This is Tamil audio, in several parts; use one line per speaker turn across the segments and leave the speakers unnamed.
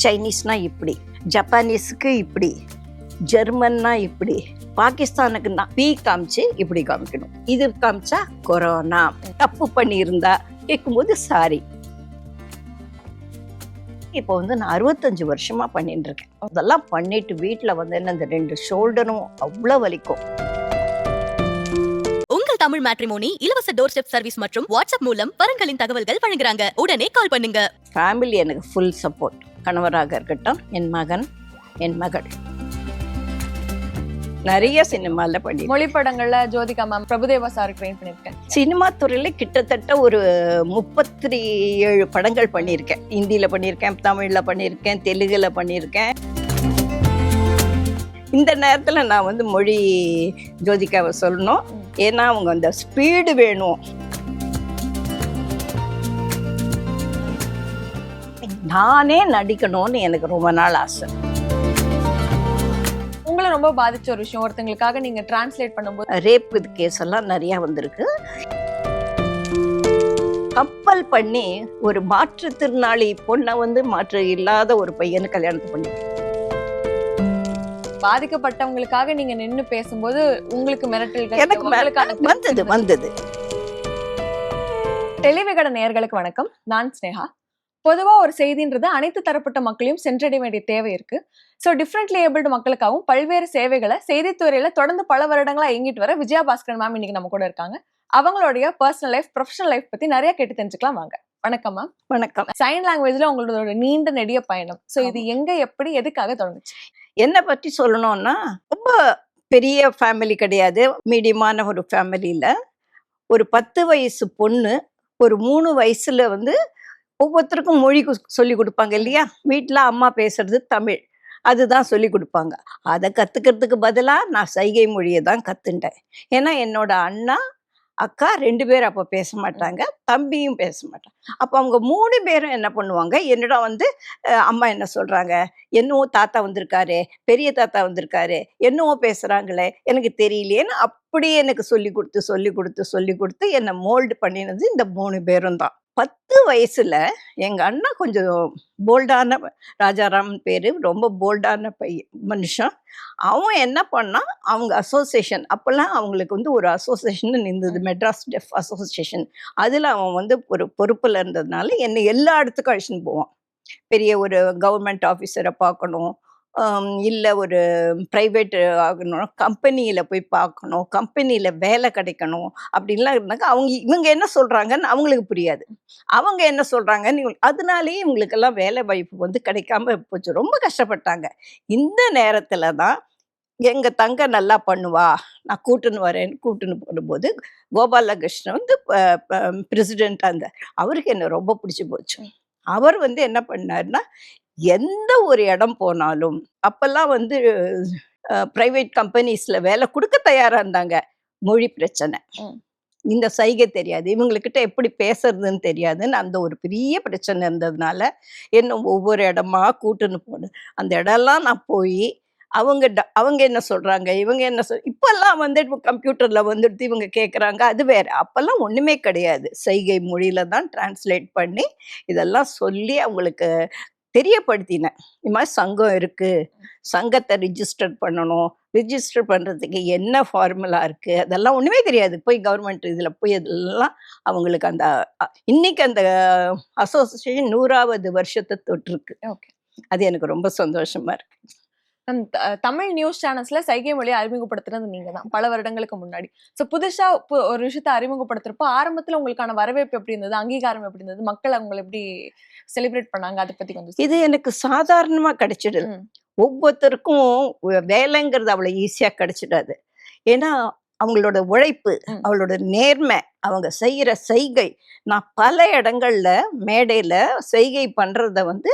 சைனீஸ்னா இப்படி, ஜப்பானீஸுக்கு இப்படி, ஜெர்மன்னா இப்படி, பாகிஸ்தானுக்குன்னா பீ காமிச்சு இப்படி காமிக்கணும். இது காமிச்சா கொரோனா. தப்பு பண்ணியிருந்தா கேட்கும்போது சாரி. இப்போ வந்து நான் 65 வருஷமா பண்ணிட்டு இருக்கேன். அதெல்லாம் பண்ணிட்டு வீட்டுல வந்து என்ன இந்த 2 ஷோல்டரும் அவ்வளவு வலிக்கும்.
உங்கள் தமிழ் மேட்ரிமோனி இலவச டோர் ஸ்டெப் சர்வீஸ் மற்றும் வாட்ஸ்அப் மூலம் வரன்களின் தகவல்கள் வழங்குறாங்க. உடனே கால் பண்ணுங்க.
ஃபேமிலி எனக்கு ஃபுல் சப்போர்ட். கணவராக இருக்கட்டும், என் மகன், என் மகள். நிறைய சினிமால பண்ணி
மொழிப்படங்கள்ல Jyothika ma'am, Prabhudeva sir train பண்ணிருக்கேன்.
சினிமா துறையில கிட்டத்தட்ட ஒரு 37 படங்கள் பண்ணியிருக்கேன். ஹிந்தியில பண்ணியிருக்கேன், தமிழ்ல பண்ணியிருக்கேன், தெலுங்குல பண்ணியிருக்கேன். இந்த நேரத்துல நான் வந்து மொழி ஜோதிகாவை சொல்லணும். ஏன்னா அவங்க அந்த ஸ்பீடு வேணும். நானே நடிக்கணும்னு எனக்கு ரொம்ப நாள் ஆசை.
உங்களை ரொம்ப பாதிச்ச ஒரு விஷயம், ஒருத்தங்களுக்காக நீங்க டிரான்ஸ்லேட் பண்ணும்போது
ரேப் கேஸ் எல்லாம் நிறைய வந்திருக்கு. கப்பல் பண்ணி ஒரு மாற்றுத்திறனாளி பொண்ணை வந்து மாற்று இல்லாத ஒரு பையனு கல்யாணத்தை பண்ணி
பாதிக்கப்பட்டவங்களுக்காக நீங்க நின்னு பேசும்போது உங்களுக்கு மிரட்டல்கள்
எனக்கு வந்தது.
டெலிவிகட நேயர்களுக்கு வணக்கம். நான் ஸ்னேகா. பொதுவா ஒரு செய்தின்றது அனைத்து தரப்பட்ட மக்களையும் சென்றடைய வேண்டிய தேவை இருக்கு. ஸோ டிஃப்ரெண்ட்லி ஏபிள்டு மக்களுக்காகவும் பல்வேறு சேவைகளை செய்தித்துறையில தொடர்ந்து பல வருடங்களா இயங்கிட்டு வர விஜயா பாஸ்கரன் மேம் இன்னைக்கு நம்ம கூட இருக்காங்க. அவங்களுடைய பர்சனல் லைஃப், ப்ரொஃபஷனல் லைஃப் பத்தி நிறைய கேட்டு தெரிஞ்சுக்கலாம் வாங்க. வணக்கம் மேம்.
வணக்கம்.
சைன் லாங்குவேஜ்ல உங்களோட நீண்ட நெடிய பயணம். ஸோ இது எங்க, எப்படி, எதுக்காக தொடங்குச்சு?
என்னை பற்றி சொல்லணும்னா, ரொம்ப பெரிய ஃபேமிலி கிடையாது, மீடியமான ஒரு ஃபேமிலியில ஒரு 10 வயசு பொண்ணு, ஒரு 3 வயசுல வந்து ஒவ்வொருத்தருக்கும் மொழி சொல்லி கொடுப்பாங்க இல்லையா? வீட்டில் அம்மா பேசுறது தமிழ், அதுதான் சொல்லி கொடுப்பாங்க. அதை கற்றுக்கிறதுக்கு பதிலாக நான் சைகை மொழியை தான் கற்றுண்டேன். ஏன்னா என்னோட அண்ணா அக்கா 2 பேர் அப்போ பேச மாட்டாங்க, தம்பியும் பேச மாட்டாங்க. அப்போ அவங்க 3 பேரும் என்ன பண்ணுவாங்க, என்னிடம் வந்து அம்மா என்ன சொல்கிறாங்க, என்னவோ தாத்தா வந்திருக்காரு, பெரிய தாத்தா வந்திருக்காரு, என்னவோ பேசுகிறாங்களே எனக்கு தெரியலையேன்னு அப்படியே எனக்கு சொல்லி கொடுத்து என்னை மோல்டு பண்ணினது இந்த 3 பேரும் தான். 10 வயசுல எங்க அண்ணா கொஞ்சம் போல்டான, ராஜாராமன் பேரு, ரொம்ப போல்டான மனுஷன். அவன் என்ன பண்ணான், அவங்க அசோசியேஷன், அப்பெல்லாம் அவங்களுக்கு வந்து ஒரு அசோசியேஷன் இருந்தது, மெட்ராஸ் டெஃப் அசோசியேஷன். அதுல அவன் வந்து ஒரு பொறுப்புல இருந்ததுனால என்னை எல்லா இடத்துக்கும் அழைச்சின்னு போவான். பெரிய ஒரு கவர்மெண்ட் ஆஃபீஸரை பார்க்கணும், இல்லை ஒரு ப்ரைவேட் ஆகணும், கம்பெனியில் போய் பார்க்கணும், கம்பெனியில் வேலை கிடைக்கணும் அப்படின்லாம் இருந்தாங்க. இவங்க என்ன சொல்கிறாங்கன்னு அவங்களுக்கு புரியாது, அவங்க என்ன சொல்கிறாங்கன்னு அதனாலேயே இவங்களுக்கெல்லாம் வேலை வாய்ப்பு வந்து கிடைக்காம போச்சு. ரொம்ப கஷ்டப்பட்டாங்க. இந்த நேரத்தில் தான் எங்கள் தங்க நல்லா பண்ணுவா, நான் கூட்டுன்னு போகும்போது கோபாலகிருஷ்ணன் வந்து பிரசிடெண்ட்டாக இருந்தார். அவருக்கு என்ன ரொம்ப பிடிச்சி போச்சு. அவர் வந்து என்ன பண்ணாருன்னா, எந்த ஒரு இடம் போனாலும் அப்பெல்லாம் வந்து பிரைவேட் கம்பெனிஸ்ல வேலை கொடுக்க தயாரா இருந்தாங்க. மொழி பிரச்சனை, இந்த சைகை தெரியாது, இவங்கக்கிட்ட எப்படி பேசுறதுன்னு தெரியாதுன்னு அந்த ஒரு பெரிய பிரச்சனை இருந்ததுனால என்ன ஒவ்வொரு இடமா கூட்டுன்னு போனேன். அந்த இடம்லாம் நான் போய் அவங்க என்ன சொல்றாங்க, இவங்க என்ன இப்பெல்லாம் வந்து கம்ப்யூட்டர்ல வந்துட்டு இவங்க கேட்குறாங்க, அது வேற. அப்பெல்லாம் ஒண்ணுமே கிடையாது, சைகை மொழியில தான் டிரான்ஸ்லேட் பண்ணி இதெல்லாம் சொல்லி அவங்களுக்கு தெரியப்படுத்தினேன். இது மாதிரி சங்கம் இருக்கு, சங்கத்தை ரிஜிஸ்டர் பண்ணணும், ரிஜிஸ்டர் பண்றதுக்கு என்ன ஃபார்முலா இருக்கு, அதெல்லாம் ஒண்ணுமே தெரியாது. போய் கவர்மெண்ட் இதுல போய் அதெல்லாம் அவங்களுக்கு அந்த இன்னைக்கு அந்த அசோசியேஷன் 100வது வருஷத்தை தொட்டிருக்கு. அது எனக்கு ரொம்ப சந்தோஷமா இருக்கு.
தமிழ் நியூஸ் சேனல்ஸ்ல சைகை மொழியை அறிமுகப்படுத்துறது நீங்க தான் பல வருடங்களுக்கு முன்னாடி. ஸோ புதுசா ஒரு விஷயத்த அறிமுகப்படுத்துறப்போ ஆரம்பத்துல உங்களுக்கான வரவேற்பு எப்படி இருந்தது, அங்கீகாரம் எப்படி இருந்தது, மக்கள் அவங்களை எப்படி செலிப்ரேட் பண்ணாங்க, அதை பத்தி கொஞ்சம்.
இது எனக்கு சாதாரணமா கிடைச்சிடுது. ஒவ்வொருத்தருக்கும் வேலைங்கிறது அவ்வளவு ஈஸியா கிடைச்சிடாது. ஏன்னா அவங்களோட உழைப்பு, அவளோட நேர்மை, அவங்க செய்யற செய்கை. நான் பல இடங்கள்ல மேடையில செய்கை பண்றத வந்து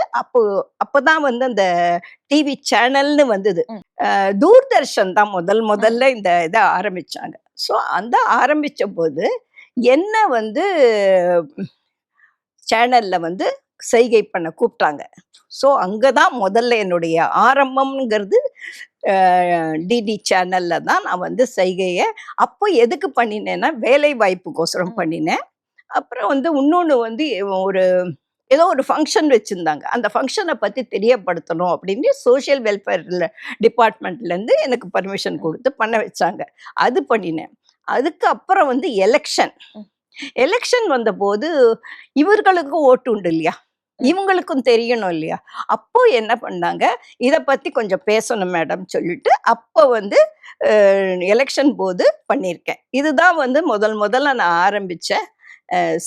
அப்பதான் வந்து அந்த டிவி சேனல்னு வந்தது. தூர்தர்ஷன் தான் முதல்ல இந்த இதை ஆரம்பிச்சாங்க. ஸோ அந்த ஆரம்பிச்ச போது என்ன வந்து சேனல்ல வந்து செய்கை பண்ண கூப்பிட்டாங்க. ஸோ அங்கதான் முதல்ல என்னுடைய ஆரம்பம்ங்கிறது. டிடி சேனல்ல தான் நான் வந்து செய்கையை அப்போ எதுக்கு பண்ணினேன்னா வேலை வாய்ப்புக்கோசரம் பண்ணினேன். அப்புறம் வந்து இன்னொன்று வந்து ஒரு ஏதோ ஒரு ஃபங்க்ஷன் வச்சிருந்தாங்க. அந்த ஃபங்க்ஷனை பத்தி தெரியப்படுத்தணும் அப்படின்னு சோஷியல் வெல்ஃபேர் டிபார்ட்மெண்ட்லேருந்து எனக்கு பர்மிஷன் கொடுத்து பண்ண வச்சாங்க. அது பண்ணினேன். அதுக்கு அப்புறம் வந்து எலெக்ஷன் வந்தபோது இவர்களுக்கும் ஓட்டு உண்டு இல்லையா? இவங்களுக்கும் தெரியணும் இல்லையா? அப்போ என்ன பண்ணாங்க, இத பத்தி கொஞ்சம் பேசணும் மேடம் சொல்லிட்டு, அப்போ வந்து எலெக்ஷன் போது பண்ணியிருக்கேன். இதுதான் வந்து முதல்ல நான் ஆரம்பிச்ச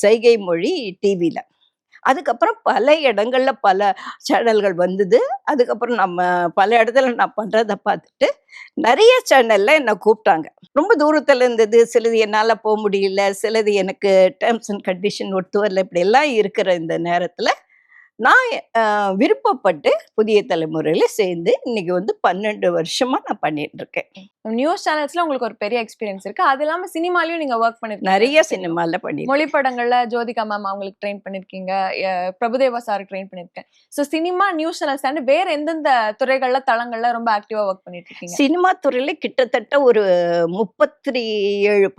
செய்கை மொழி டிவில. அதுக்கப்புறம் பல இடங்கள்ல பல சேனல்கள் வந்தது. அதுக்கப்புறம் நம்ம பல இடத்துல நான் பண்றத பார்த்துட்டு நிறைய சேனல்ல என்ன கூப்பிட்டாங்க. ரொம்ப தூரத்துல இருந்தது, சிலது என்னால முடியல, சிலது எனக்கு டேர்ம்ஸ் அண்ட் கண்டிஷன் ஒத்து வரல, இப்படி எல்லாம் இருக்கிற இந்த நேரத்துல நான் விருப்பப்பட்டு புதிய தலைமுறையில சேர்ந்து இன்னைக்கு வந்து 12 வருஷமா நான் பண்ணிட்டு இருக்கேன்.
நியூஸ் சேனல்ஸ்ல உங்களுக்கு ஒரு பெரிய எக்ஸ்பீரியன்ஸ் இருக்கு. அது இல்லாம சினிமாலயும் நீங்க ஒர்க் பண்ணிருக்கீங்க.
நிறைய சினிமால பண்ணி
மொழி படங்கள்ல ஜோதிகா மேம் அவங்களுக்கு ட்ரெயின் பண்ணிருக்கீங்க, பிரபுதேவா சார் ட்ரெயின் பண்ணிருக்கேன். சோ சினிமா, நியூஸ் சேனல்ஸ் தாண்டி வேற எந்தெந்த துறைகள்ல தளங்கள்ல ரொம்ப ஆக்டிவா ஒர்க் பண்ணிட்டு இருக்கீங்க?
சினிமா துறையில கிட்டத்தட்ட ஒரு 37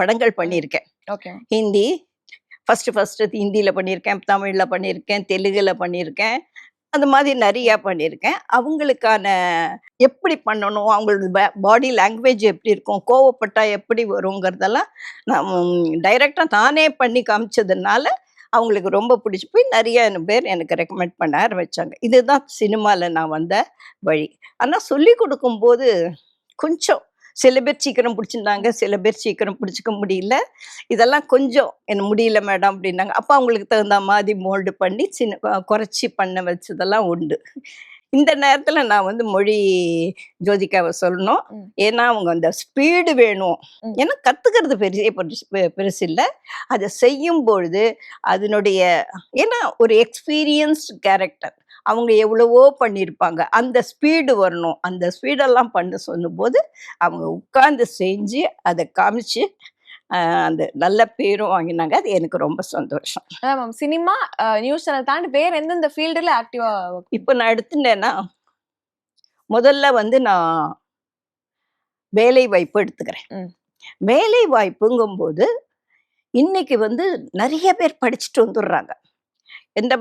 படங்கள் பண்ணியிருக்கேன்.
ஓகே.
ஹிந்தி ஃபர்ஸ்ட் ஹிந்தியில பண்ணியிருக்கேன், தமிழ்ல பண்ணியிருக்கேன், தெலுங்குல பண்ணியிருக்கேன். அந்த மாதிரி நிறைய பண்ணியிருக்கேன். அவங்களுக்கான எப்படி பண்ணணும், அவங்களோட பாடி லாங்குவேஜ் எப்படி இருக்கும், கோவப்பட்டா எப்படி வருங்கிறதெல்லாம் நான் டைரக்டா நானே பண்ணி காமிச்சதுனால அவங்களுக்கு ரொம்ப பிடிச்சி போய் நிறைய பேர் எனக்கு ரெக்கமெண்ட் பண்ண ஆரம்பிச்சாங்க. இதுதான் சினிமால நான் வந்த வழி. ஆனா சொல்லி கொடுக்கும்போது கொஞ்சம் சில பேர் சீக்கிரம் பிடிச்சிருந்தாங்க, சில பேர் சீக்கிரம் பிடிச்சிக்க முடியல. இதெல்லாம் கொஞ்சம் எனக்கு முடியல மேடம் அப்படின்னாங்க. அப்போ அவங்களுக்கு தகுந்த மாதிரி மோல்டு பண்ணி குறைச்சி பண்ண வச்சதெல்லாம் உண்டு. இந்த நேரத்துல நான் வந்து மொழி ஜோதிகாவை சொல்லணும். ஏன்னா அவங்க அந்த ஸ்பீடு வேணும். ஏன்னா கத்துக்கிறது பெருசு இல்லை, அதை செய்யும் பொழுது அதனுடைய ஏன்னா ஒரு எக்ஸ்பீரியன்ஸ்ட் கேரக்டர், அவங்க எவ்வளவோ பண்ணியிருப்பாங்க, அந்த ஸ்பீடு வரணும். அந்த ஸ்பீடெல்லாம் பண்ண சொல்லும்போது அவங்க உட்கார்ந்து செஞ்சு அதை காமிச்சு அந்த நல்ல பேரும் வாங்கினாங்க. அது எனக்கு ரொம்ப சந்தோஷம்.
சினிமா, நியூஸ் சேனல் தாண்டி வேற எந்தெந்த ஃபீல்டுல ஆக்டிவா?
இப்போ நான் எடுத்துட்டேன்னா முதல்ல வந்து நான் வேலை வாய்ப்பு எடுத்துக்கிறேன். வேலை வாய்ப்புங்கும்போது இன்னைக்கு வந்து நிறைய பேர் படிச்சுட்டு வந்துடுறாங்க. எந்த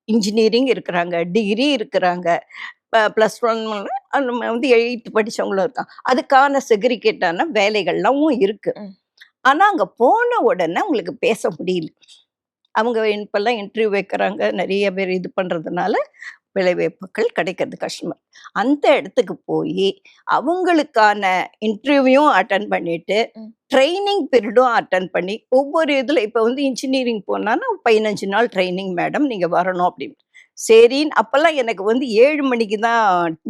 இன்ஜினியரிங் இருக்கிறாங்க, டிகிரி இருக்கிறாங்க, +1 வந்து 8th படிச்சவங்களும் இருக்காங்க. அதுக்கான செக்ரிகேட்டான வேலைகள்லாம் இருக்கு. ஆனா அங்க போன உடனே உங்களுக்கு பேச முடியல. அவங்க இப்பெல்லாம் இன்டர்வியூ வைக்கிறாங்க, நிறைய பேர் இது பண்றதுனால வேலைவாய்ப்புகள் கிடைக்கிறது கஷ்டமா. அந்த இடத்துக்கு போய் அவங்களுக்கான இன்டர்வியூவும் அட்டன் பண்ணிட்டு ட்ரைனிங் பீரியடும் அட்டன் பண்ணி ஒவ்வொரு இதுல இப்போ வந்து இன்ஜினியரிங் போனான்னா 15 நாள் ட்ரைனிங் மேடம் நீங்க வரணும் அப்படின்னு. சரின்னு அப்பெல்லாம் எனக்கு வந்து 7 மணிக்கு தான்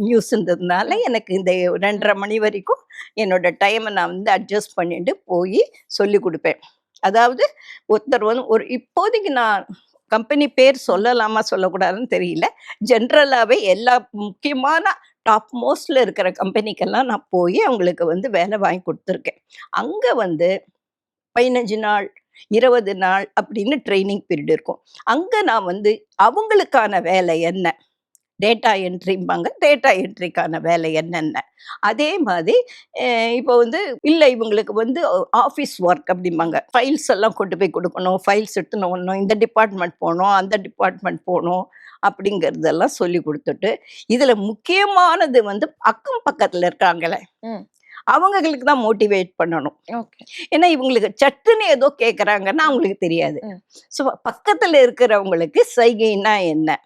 நியூஸ்ன்றதுனால எனக்கு இந்த 2:30 மணி வரைக்கும் என்னோட டைமை நான் வந்து அட்ஜஸ்ட் பண்ணிட்டு போய் சொல்லி கொடுப்பேன். அதாவது ஒருத்தர் வந்து இப்போதைக்கு நான் கம்பெனி பேர் சொல்லலாமா சொல்லக்கூடாதுன்னு தெரியல, ஜென்ரலாகவே எல்லா முக்கியமான டாப் மோஸ்ட்ல இருக்கிற கம்பெனிக்கெல்லாம் நான் போய் அவங்களுக்கு வந்து வேலை வாங்கி கொடுத்துருக்கேன். அங்கே வந்து 15 நாள் 20 நாள் அப்படின்னு ட்ரைனிங் பீரியட் இருக்கும். அங்கே நான் வந்து அவங்களுக்கான வேலை என்ன, டேட்டா என்ட்ரிம்பாங்க, டேட்டா என்ட்ரிக்கான வேலை என்னென்ன, அதே மாதிரி இப்போ வந்து இல்லை இவங்களுக்கு வந்து ஆஃபீஸ் ஒர்க் அப்படிம்பாங்க, ஃபைல்ஸ் எல்லாம் கொண்டு போய் கொடுக்கணும், ஃபைல்ஸ் எடுத்துன்னு வரணும், இந்த டிபார்ட்மெண்ட் போகணும், அந்த டிபார்ட்மெண்ட் போகணும் அப்படிங்கிறதெல்லாம் சொல்லி கொடுத்துட்டு, இதில் முக்கியமானது வந்து அக்கம் பக்கத்தில் இருக்காங்களே அவங்களுக்கு தான் மோட்டிவேட் பண்ணணும். ஏன்னா இவங்களுக்கு சட்டுன்னு ஏதோ கேட்குறாங்கன்னா அவங்களுக்கு தெரியாது. ஸோ பக்கத்தில் இருக்கிறவங்களுக்கு சைகைன்னா என்ன,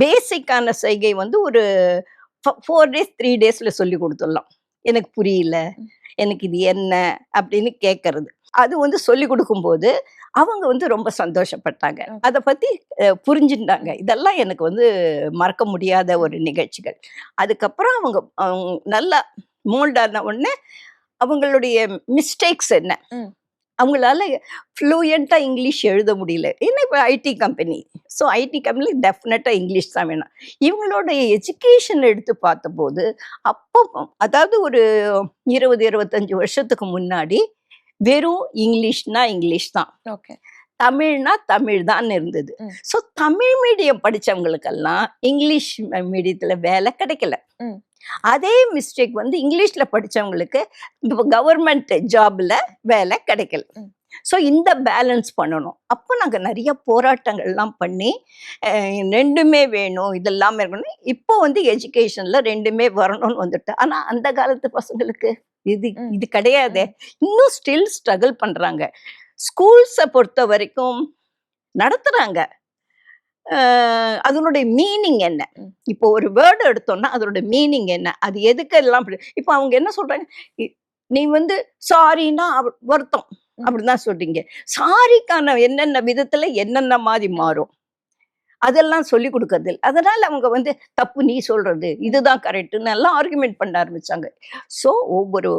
பேசிக்கான சைகை வந்து ஒரு 4 days 3 daysல சொல்லி கொடுத்துடலாம். எனக்கு புரியல, எனக்கு இது என்ன அப்படின்னு கேட்கறது, அது வந்து சொல்லி கொடுக்கும்போது அவங்க வந்து ரொம்ப சந்தோஷப்பட்டாங்க, அதை பத்தி புரிஞ்சுட்டாங்க. இதெல்லாம் எனக்கு வந்து மறக்க முடியாத ஒரு நிகழ்ச்சிகள். அதுக்கப்புறம் அவங்க நல்லா மோல்டான உடனே அவங்களுடைய மிஸ்டேக்ஸ் என்ன, அவங்களால ஃப்ளூயண்ட்டாக இங்கிலீஷ் எழுத முடியல. ஏன்னா இப்போ IT company, so IT company டெஃபினட்டாக இங்கிலீஷ் தான் வேணும். இவங்களுடைய எஜுகேஷன் எடுத்து பார்த்தபோது அப்போ அதாவது ஒரு 20-25 வருஷத்துக்கு முன்னாடி வெறும் இங்கிலீஷ்னா இங்கிலீஷ் தான், தமிழ்னா தமிழ் தான் இருந்தது. ஸோ தமிழ் மீடியம் படித்தவங்களுக்கெல்லாம் இங்கிலீஷ் மீடியத்தில் வேலை கிடைக்கல. அதே மிஸ்டேக் வந்து இங்கிலீஷ்ல படிச்சவங்களுக்கு இப்போ கவர்மெண்ட் ஜாப்ல வேலை கிடைக்கல. ஸோ இந்த பேலன்ஸ் பண்ணணும். அப்போ நாங்கள் நிறைய போராட்டங்கள்லாம் பண்ணி ரெண்டுமே வேணும், இதெல்லாமே இருக்கணும். இப்போ வந்து எஜுகேஷனில் ரெண்டுமே வரணும்னு வந்துட்டு. ஆனால் அந்த காலத்து பசங்களுக்கு இது இது கிடையாதே. இன்னும் ஸ்டில் ஸ்ட்ரகிள் பண்ணுறாங்க. ஸ்கூல்ஸை பொறுத்த வரைக்கும் நடத்துகிறாங்க. அதனுடைய மீனிங் என்ன? இப்போ ஒரு வேர்டு எடுத்தோம்னா அதோட மீனிங் என்ன? அது எதுக்கெல்லாம் இப்போ அவங்க என்ன சொல்கிறாங்க, நீ வந்து சாரின்னா வருத்தம் அப்படிதான் சொல்றீங்க. சாரிக்கான என்னென்ன விதத்துல என்னென்ன மாதிரி மாறும் அதெல்லாம் சொல்லி கொடுக்கறது இல்லை. அதனால அவங்க வந்து தப்பு நீ சொல்றது இதுதான் கரெக்டுன்னு எல்லாம் ஆர்குமெண்ட் பண்ண ஆரம்பிச்சாங்க. ஸோ ஒவ்வொரு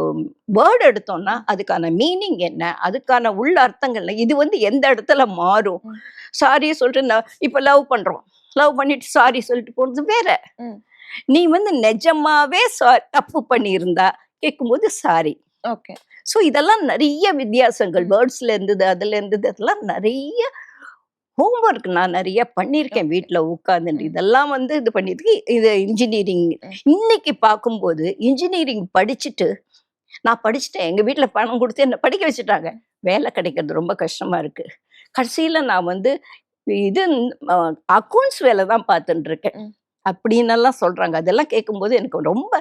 வேர்டு எடுத்தோம்னா அதுக்கான மீனிங் என்ன, அதுக்கான உள்ள அர்த்தங்கள் இது வந்து எந்த இடத்துல மாறும். சாரி சொல்லிட்டு இப்ப லவ் பண்றோம், லவ் பண்ணிட்டு சாரி சொல்லிட்டு போறது வேற. நீ வந்து நிஜமாவே தப்பு பண்ணியிருந்தா கேட்கும்போது சாரி.
ஓகே.
ஸோ இதெல்லாம் நிறைய வித்தியாசங்கள் வேர்ட்ஸ்ல இருந்தது, அதுல இருந்தது, அதெல்லாம் நிறைய ஹோம்ஒர்க் நான் நிறைய பண்ணியிருக்கேன் வீட்டில் உட்காந்துட்டு. இதெல்லாம் வந்து இது பண்ணிட்டு இது இன்ஜினியரிங் இன்னைக்கு பார்க்கும்போது இன்ஜினியரிங் படிச்சுட்டு நான் படிச்சுட்டேன், எங்க வீட்டில் பணம் கொடுத்து என்ன படிக்க வச்சுட்டாங்க. வேலை கிடைக்கிறது ரொம்ப கஷ்டமா இருக்கு. கடைசியில நான் வந்து இது அக்கௌண்ட்ஸ் வேலை தான் பார்த்துட்டு இருக்கேன் அப்படின்னு எல்லாம் சொல்றாங்க. அதெல்லாம் கேட்கும்போது எனக்கு ரொம்ப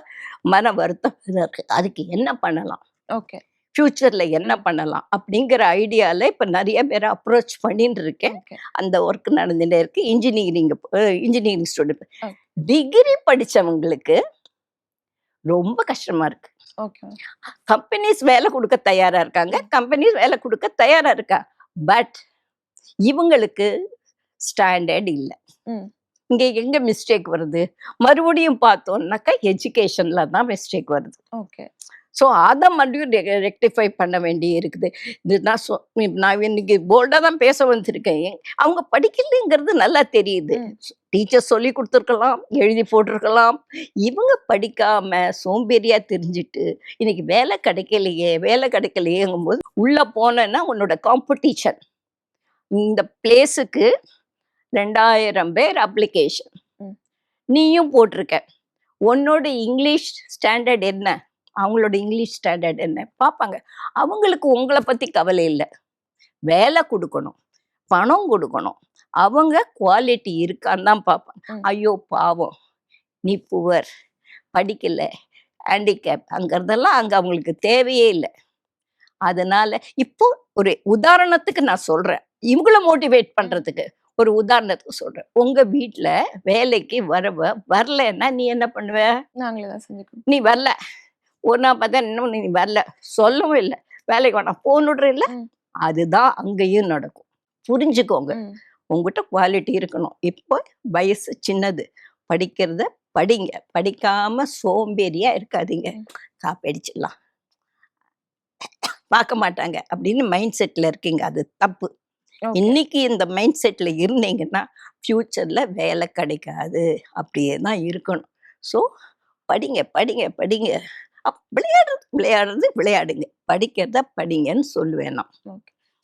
மன வருத்தம் இருக்கு. அதுக்கு என்ன பண்ணலாம்,
ஓகே,
ஃபியூச்சர்ல என்ன பண்ணலாம் அப்படிங்கிற ஐடியால இப்ப நிறைய பேரை அப்ரோச் பண்ணிட்டு இருக்கேன். அந்த ஒர்க் நடந்துட்டே இருக்கு. இன்ஜினியரிங் ஸ்டூடெண்ட் டிகிரி படிச்சவங்களுக்கு ரொம்ப கஷ்டமா இருக்கு. கம்பெனிஸ் வேலை கொடுக்க தயாரா இருக்காங்க, கம்பெனிஸ் வேலை கொடுக்க தயாரா இருக்கா. பட் இவங்களுக்கு ஸ்டாண்டர்ட் இல்லை. இங்க எங்க மிஸ்டேக் வருது, மறுபடியும் பார்த்தோம்னாக்கா எஜுகேஷன்ல தான் மிஸ்டேக் வருது.
ஓகே.
ஸோ அதை மட்டும் ரெக்டிஃபை பண்ண வேண்டி இருக்குது. இது நான் இன்னைக்கு போல்டாக தான் பேச வந்திருக்கேன். அவங்க படிக்கலைங்கிறது நல்லா தெரியுது. டீச்சர் சொல்லி கொடுத்துருக்கலாம், எழுதி போட்டிருக்கலாம். இவங்க படிக்காம சோம்பேறியா தெரிஞ்சுட்டு இன்னைக்கு வேலை கிடைக்கலையேங்கும் போது உள்ள போனேன்னா உன்னோட காம்படிஷன். இந்த பிளேஸுக்கு 2000 பேர் அப்ளிகேஷன், நீயும் போட்டிருக்க. உன்னோட இங்கிலீஷ் ஸ்டாண்டர்ட் என்ன, அவங்களோட இங்கிலீஷ் ஸ்டாண்டர்ட் என்ன பார்ப்பாங்க. அவங்களுக்கு உங்களை பத்தி கவலை இல்லை. வேலை கொடுக்கணும், பணம் கொடுக்கணும், அவங்க குவாலிட்டி இருக்கான்னு தான் பார்ப்பாங்க. ஐயோ பாவம் நீ புவர், படிக்கல, ஹேண்டிகேப் அங்கிறதெல்லாம் அங்க அவங்களுக்கு தேவையே இல்லை. அதனால இப்போ ஒரு உதாரணத்துக்கு நான் சொல்றேன், இவங்களை மோட்டிவேட் பண்றதுக்கு ஒரு உதாரணத்துக்கு சொல்றேன். உங்க வீட்டுல வேலைக்கு வரலன்னா நீ என்ன பண்ணுவ?
நாங்களே தான் செஞ்சுக்கணும்.
நீ வரல, ஒரு நாள் பார்த்தா இன்னும் நீ வரல, சொல்லவும் இல்லை, வேலைக்கு வேணாம் போன்னுடுற இல்லை. அதுதான் அங்கேயும் நடக்கும். புரிஞ்சுக்கோங்க, உங்ககிட்ட குவாலிட்டி இருக்கணும். இப்போ வயசு சின்னது, படிக்கிறத படிங்க, படிக்காம சோம்பேறியா இருக்காதீங்க. காப்படிச்சிடலாம், பார்க்க மாட்டாங்க அப்படின்னு மைண்ட் செட்ல இருக்கீங்க, அது தப்பு. இன்னைக்கு இந்த மைண்ட் செட்ல இருந்தீங்கன்னா ஃபியூச்சர்ல வேலை கிடைக்காது. அப்படியே தான் இருக்கணும். ஸோ படிங்க படிங்க படிங்க, விளையாடுங்க, படிக்கிறத படிங்கன்னு சொல்லுவேன் நான்.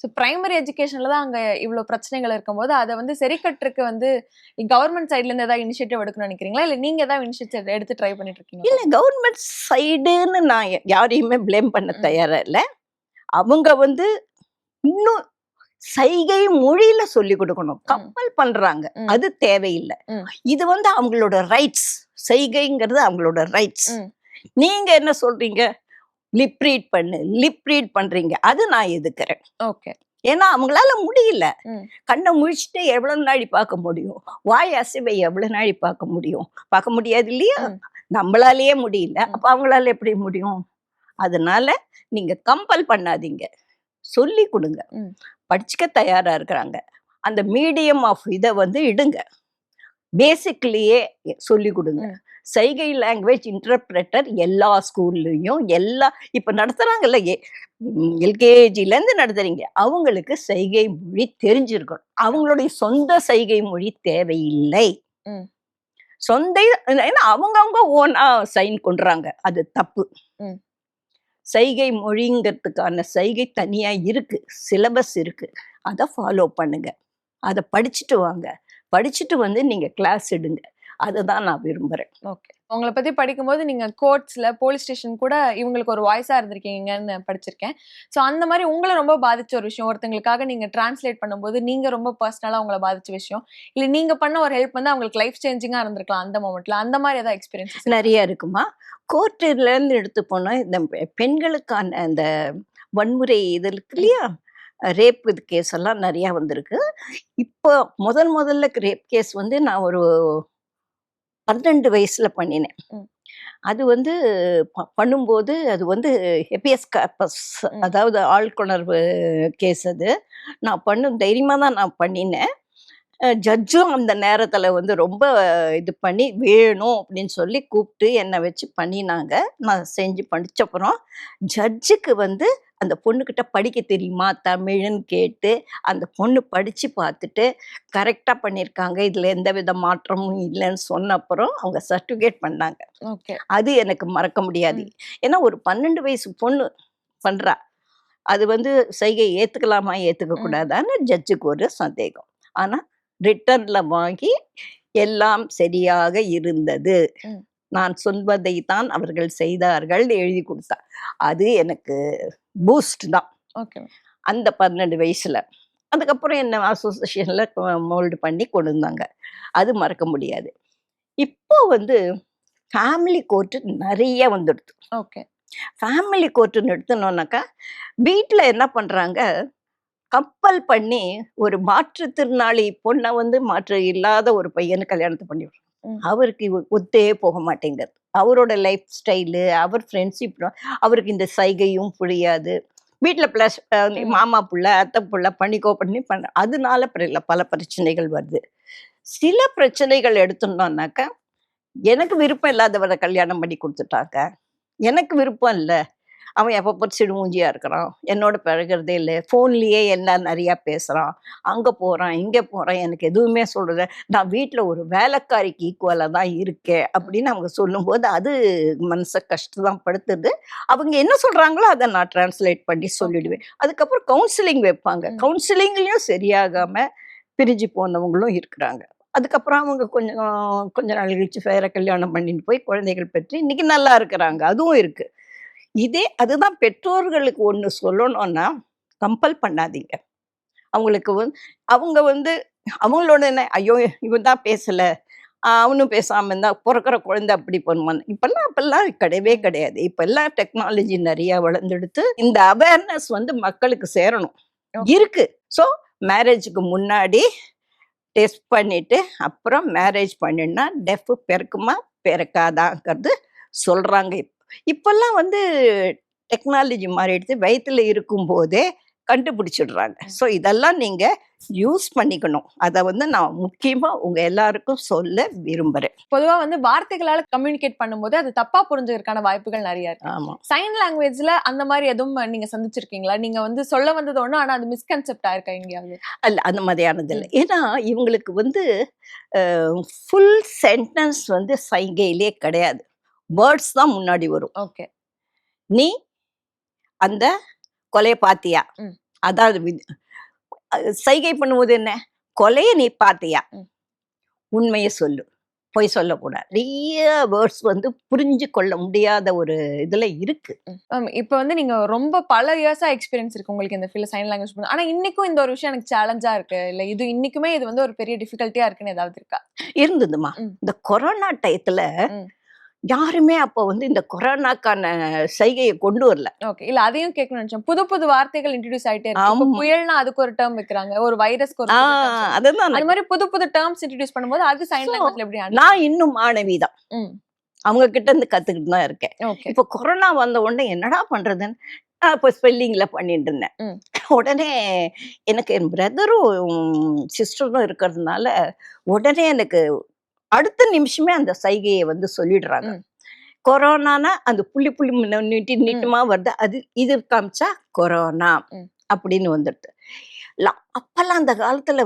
ஸோ பிரைமரி எஜுகேஷன்ல தான் அங்கே இவ்வளோ பிரச்சனைகள் இருக்கும்போது அதை வந்து சரி கட்டுறதுக்கு வந்து கவர்மெண்ட் சைட்லேருந்து ஏதாவது இனிஷியேட்டிவ் எடுக்கணும்னு நினைக்கிறீங்களா, இல்லை நீங்கள் ஏதாவது இனிஷியேட்டிவ் எடுத்து ட்ரை பண்ணிட்டு இருக்கீங்க?
இல்லை, கவர்மெண்ட் சைடுன்னு நான் யாரையுமே பிளேம் பண்ண தயாரா இல்லை. அவங்க வந்து இன்னும் சைகை மொழியில சொல்லி கொடுக்கணும். கம்பல் பண்றாங்க, அது தேவையில்லை. இது வந்து அவங்களோட ரைட்ஸ். சைகைங்கிறது அவங்களோட ரைட்ஸ். நீங்க என்ன சொல்றீங்க, லிப் ரீட் பண்றீங்க, அது நான் எதுக்குறேன்.
ஓகே.
ஏன்னா அவங்களால முடியல. கண்ணை முழிச்சுட்டு எவ்வளவு நாளி பார்க்க முடியும், வாய் அசைவை எவ்வளவு நாளி பார்க்க முடியும், பார்க்க முடியாது இல்லையா? நம்மளாலேயே முடியல, அப்ப அவங்களால எப்படி முடியும்? அதனால நீங்க கம்பல் பண்ணாதீங்க, சொல்லி கொடுங்க. படிச்சுக்க தயாரா இருக்கிறாங்க, அந்த மீடியம் ஆஃப் இதை வந்து இடுங்க, பேசிக்லயே சொல்லி கொடுங்க. சைகை லாங்குவேஜ் இன்டர்பிரட்டர் எல்லா ஸ்கூல்லையும் இப்ப நடத்துறாங்கல்ல, எல்கேஜில இருந்து நடத்துறீங்க, அவங்களுக்கு சைகை மொழி தெரிஞ்சிருக்கணும். அவங்களுடைய சொந்த சைகை மொழி தேவையில்லை. சொந்த அவங்க ஓனா சைன் கொண்டுறாங்க, அது தப்பு. சைகை மொழிங்கிறதுக்கான சைகை தனியா இருக்கு, சிலபஸ் இருக்கு, அதை ஃபாலோ பண்ணுங்க, அதை படிச்சுட்டு வாங்க. படிச்சுட்டு வந்து நீங்க கிளாஸ் எடுங்க. அதுதான் நான் விரும்புறேன்.
ஓகே. உங்கள பத்தி படிக்கும்போது நீங்க கோர்ட்ஸ்ல, போலீஸ் ஸ்டேஷன் கூட இவங்களுக்கு ஒரு வாய்ஸா இருந்திருக்கீங்கன்னு படிச்சிருக்கேன். சோ அந்த மாரி உங்கள ரொம்ப பாதிச்ச ஒரு விஷயம், ஒருத்தங்களுக்காக நீங்க டிரான்ஸ்லேட் பண்ணும்போது, நீங்க ரொம்ப பர்சனலா உங்கள பாதிச்ச விஷயம், இல்ல நீங்க பண்ண ஒரு ஹெல்ப் வந்து அவங்களுக்கு லைஃப் சேஞ்சிங்கா இருந்திருக்கலாம் அந்த மொமெண்ட்ல. அந்த மாரி ஏதாவது எக்ஸ்பீரியன்ஸஸ்?
நிறைய இருக்குமா. கோர்ட்டுலேருந்து எடுத்து போனா இந்த பெண்களுக்கான அந்த வன்முறை இது இருக்கு இல்லையா, ரேப் இது கேஸ் எல்லாம் நிறையா வந்திருக்கு. இப்போ முதல்ல ரேப் கேஸ் வந்து நான் ஒரு 12 வயசுல பண்ணினேன்.
ம்.
அது வந்து பண்ணும்போது அது வந்து ஹெபியஸ் கார்பஸ், அதாவது ஆழ்கொணர்வு கேஸ் அது. நான் தைரியமா தான் நான் பண்ணினேன். ஜட்ஜும் அந்த நேரத்துல வந்து ரொம்ப இது பண்ணி வேணும் அப்படின்னு சொல்லி கூப்பிட்டு என்னை வச்சு பண்ணினாங்க. நான் செஞ்சு படிச்சப்புறம் ஜட்ஜுக்கு வந்து அந்த பொண்ணுகிட்ட படிக்க தெரியுமா தமிழ்ன்னு கேட்டு அந்த பொண்ணு படிச்சு பார்த்துட்டு கரெக்டா பண்ணியிருக்காங்க, இதுல எந்த வித மாற்றமும் இல்லைன்னு சொன்ன அப்புறம் அவங்க சர்டிஃபிகேட் பண்ணாங்க.
ஓகே.
அது எனக்கு மறக்க முடியாது. ஏன்னா ஒரு 12 வயசு பொண்ணு பண்றா. அது வந்து செய்கை ஏத்துக்கலாமா ஏத்துக்க கூடாதான்னு ஜட்ஜுக்கு ஒரு சந்தேகம். ஆனா ரிட்டர்ன்ல வாங்கி எல்லாம் சரியாக இருந்தது, நான் சொல்வதை தான் அவர்கள் செய்தார்கள் எழுதி கொடுத்தா. அது எனக்கு பூஸ்ட் தான்.
ஓகே.
அந்த 12 வயசுல. அதுக்கப்புறம் என்ன அசோசியேஷன்ல மோல்டு பண்ணி கொண்டு வந்தாங்க. அது மறக்க முடியாது. இப்போ வந்து ஃபேமிலி கோர்ட்டு நிறைய வந்துடுது.
ஓகே.
ஃபேமிலி கோர்ட்டுன்னு எடுத்துனோம்னாக்கா வீட்டுல என்ன பண்றாங்க, கம்பல் பண்ணி ஒரு மாற்றுத்திறனாளி பொண்ணை வந்து மாற்று இல்லாத ஒரு பையனு கல்யாணத்தை பண்ணி விடுறாங்க. அவருக்கு ஒத்தே போக மாட்டேங்குது. அவரோட லைஃப் ஸ்டைலு, அவர் ஃப்ரெண்ட்ஷிப், அவருக்கு இந்த சைகையும் புரியாது. வீட்டில் ப்ளஸ் மாமா புள்ள அத்தை புள்ள பண்ண அதனால பல பிரச்சனைகள் வருது. சில பிரச்சனைகள் எடுத்துட்டோம்னாக்கா, எனக்கு விருப்பம் இல்லாதவரை கல்யாணம் பண்ணி கொடுத்துட்டாங்க. எனக்கு விருப்பம் இல்லை, அவன் எப்போ போட்டு சிடுமூஞ்சியா இருக்கிறான், என்னோட பழகிறதே இல்லை, ஃபோன்லேயே எல்லாம் நிறையா பேசுகிறான், அங்கே போகிறான் இங்கே போகிறான், எனக்கு எதுவுமே சொல்கிறது, நான் வீட்டில் ஒரு வேலைக்காரிக்கு ஈக்குவலாக தான் இருக்கேன் அப்படின்னு அவங்க சொல்லும்போது அது மனசை கஷ்டம் தான் படுத்துது. அவங்க என்ன சொல்கிறாங்களோ அதை நான் டிரான்ஸ்லேட் பண்ணி சொல்லிடுவேன். அதுக்கப்புறம் கவுன்சிலிங் வைப்பாங்க. கவுன்சிலிங்லேயும் சரியாகாமல் பிரிஞ்சு போனவங்களும் இருக்கிறாங்க. அதுக்கப்புறம் அவங்க கொஞ்ச நாள் கழிச்சு வேற கல்யாணம் பண்ணிட்டு போய் குழந்தைகள் பெற்று இன்னைக்கு நல்லா இருக்கிறாங்க. அதுவும் இருக்கு. அதுதான் பெற்றோர்களுக்கு ஒண்ணு சொல்லணும்னா, கம்பல் பண்ணாதீங்க. அவங்களுக்கு அவங்க அவங்களோட என்ன, ஐயோ இவன் தான் பேசல, அவனும் பேசாம இருந்தா பொறக்கிற குழந்தை அப்படி பண்ணுவான். அப்பெல்லாம் கிடையவே கிடையாது. இப்ப எல்லாம் டெக்னாலஜி நிறைய வளர்ந்தெடுத்து இந்த அவேர்னஸ் மக்களுக்கு சேரணும் இருக்கு. ஸோ மேரேஜுக்கு முன்னாடி டெஸ்ட் பண்ணிட்டு அப்புறம் மேரேஜ் பண்ணினா டெஃப் பிறக்குமா பிறக்காதாங்கிறது சொல்றாங்க. இப்பெல்லாம் டெக்னாலஜி மாறிடுது, வயிற்றுல இருக்கும் போதே கண்டுபிடிச்சிடுறாங்க. ஸோ இதெல்லாம் நீங்க யூஸ் பண்ணிக்கணும். அதை நான் முக்கியமா உங்க எல்லாருக்கும் சொல்ல விரும்புறேன்.
பொதுவா வார்த்தைகளால கம்யூனிகேட் பண்ணும்போது அது தப்பா புரிஞ்சதுக்கான வாய்ப்புகள் நிறைய இருக்கு.
ஆமா.
சைன் லாங்குவேஜ்ல அந்த மாதிரி எதுவும் நீங்க சந்திச்சிருக்கீங்களா? நீங்க சொல்ல வந்தது ஒண்ணு, ஆனா அது மிஸ்கன்செப்ட் ஆயிருக்கா எங்கேயாவது?
அல்ல, அந்த மாதிரியானது இல்லை. ஏன்னா இவங்களுக்கு ஃபுல் சென்டென்ஸ் சைகையிலே கிடையாது, வேர்ட்ஸ் தான் முன்னாடி வரும்.
ஓகே.
நீ அந்த கொலையை பாத்தியா, அதாவது சைகை பண்ணும்போது என்ன, கொலையை நீ பாத்தியா, உண்மையை சொல்லு, பொய் சொல்லக்கூடாது. நிறைய வேர்ட்ஸ் புரிஞ்சு கொள்ள முடியாத ஒரு இதுல இருக்கு.
இப்ப நீங்க ரொம்ப பல இயர்ஸா எக்ஸ்பீரியன்ஸ் இருக்கு உங்களுக்கு இந்த ஃபீல்ட், சைன் லாங்குவேஜ். ஆனா இன்னைக்கும் இந்த ஒரு விஷயம் எனக்கு சேலஞ்சா இருக்கு, இல்ல இது இன்னைக்குமே இது ஒரு பெரிய டிஃபிகல்ட்டியா இருக்குன்னு ஏதாவது இருக்கா?
இருந்ததுமா. இந்த கொரோனா டயத்துல யாருமே அப்போ இந்த கொரோனாக்கான சைகையை கொண்டு வரல.
ஓகே. இல்ல அதையும் கேட்கணும்னு நினைச்சேன். புது புது வார்த்தைகள் இன்ட்ரோடியூஸ் ஆயிட்டே இருக்கு. புயல்னா அதுக்கு ஒரு டேர்ம் வைக்கிறாங்க, ஒரு வைரஸ்க்கு ஒரு
அதுதான்
அது மாதிரி புது புது டேர்ம்ஸ் இன்ட்ரோடியூஸ் பண்ணும்போது அது சைன் லாங்குவேஜ்ல எப்படி?
நான் இன்னும் மாணவி தான், அவங்க கிட்ட இருந்து கத்துக்கிட்டு தான் இருக்கேன். இப்போ கொரோனா வந்த உடனே என்னடா பண்றதுன்னு இப்போ ஸ்பெல்லிங்ல பண்ணிட்டு இருந்தேன். உடனே எனக்கு என் பிரதரும் சிஸ்டரும் இருக்கிறதுனால உடனே எனக்கு அடுத்த நிமிஷமே அந்த சைகையை சொல்லிடுறாங்க. கொரோனானா அந்த புள்ளி நீட்டமா வருது, அது இது காமிச்சா கொரோனா அப்படின்னு வந்துடுது. அப்பெல்லாம் அந்த காலத்துல